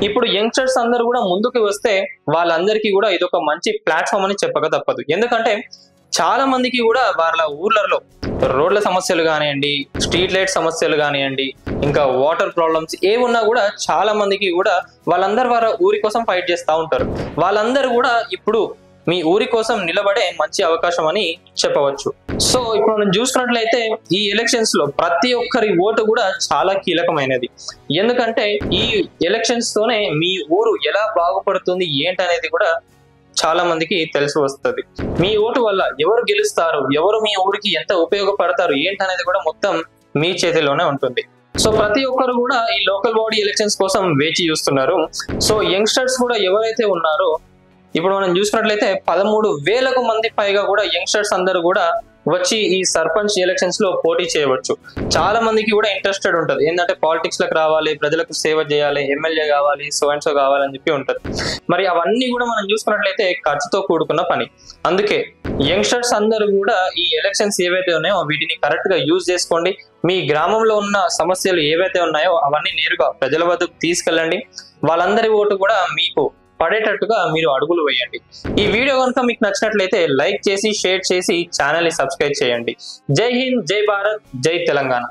ఇప్పుడు యంగ్స్టర్స్ అందరూ కూడా ముందుకు వస్తే వాళ్ళందరికీ కూడా ఇది ఒక మంచి ప్లాట్ఫామ్ అని చెప్పక తప్పదు. ఎందుకంటే చాలా మందికి కూడా వాళ్ళ ఊర్లలో రోడ్ల సమస్యలు కానివ్వండి, స్ట్రీట్ లైట్ సమస్యలు కానివ్వండి, ఇంకా వాటర్ ప్రాబ్లమ్స్ ఏమున్నా కూడా చాలా మందికి కూడా వాళ్ళందరూ వాళ్ళ ఊరి కోసం ఫైట్ చేస్తూ ఉంటారు. వాళ్ళందరూ కూడా ఇప్పుడు మీ ఊరి కోసం నిలబడే మంచి అవకాశం అని చెప్పవచ్చు. సో ఇప్పుడు మనం చూసుకున్నట్లయితే ఈ ఎలక్షన్స్ లో ప్రతి ఒక్కరి ఓటు కూడా చాలా కీలకమైనది. ఎందుకంటే ఈ ఎలక్షన్స్ తోనే మీ ఊరు ఎలా బాగుపడుతుంది ఏంటనేది కూడా చాలా మందికి తెలిసి వస్తుంది. మీ ఓటు వల్ల ఎవరు గెలుస్తారు, ఎవరు మీ ఊరికి ఎంత ఉపయోగపడతారు ఏంటనేది కూడా మొత్తం మీ చేతిలోనే ఉంటుంది. సో ప్రతి ఒక్కరు కూడా ఈ లోకల్ బాడీ ఎలక్షన్స్ కోసం వేచి చూస్తున్నారు. సో యంగ్స్టర్స్ కూడా ఎవరైతే ఉన్నారో ఇప్పుడు మనం చూసినట్లయితే 13,000 మంది పైగా కూడా యంగ్స్టర్స్ అందరూ కూడా వచ్చి ఈ సర్పంచ్ ఎలక్షన్స్ లో పోటీ చేయవచ్చు. చాలా మందికి కూడా ఇంట్రెస్టెడ్ ఉంటుంది. ఏంటంటే పాలిటిక్స్ లకు రావాలి, ప్రజలకు సేవ చేయాలి, ఎమ్మెల్యే కావాలి, సో అండ్ సో కావాలని చెప్పి ఉంటుంది. మరి అవన్నీ కూడా మనం చూసుకున్నట్లయితే ఖర్చుతో కూడుకున్న పని. అందుకే యంగ్స్టర్స్ అందరూ కూడా ఈ ఎలక్షన్స్ ఏవైతే ఉన్నాయో వీటిని కరెక్ట్ గా యూజ్ చేసుకోండి. మీ గ్రామంలో ఉన్న సమస్యలు ఏవైతే ఉన్నాయో అవన్నీ నేరుగా ప్రజల వద్దకు తీసుకెళ్ళండి. వాళ్ళందరి ఓటు కూడా మీకు పడేటట్టుగా మీరు అడుగులు వేయండి. ఈ వీడియో కనుక మీకు నచ్చినట్లయితే లైక్ చేసి, షేర్ చేసి ఛానల్ ని సబ్స్క్రైబ్ చేయండి. జై హింద్, జై భారత్, జై తెలంగాణ.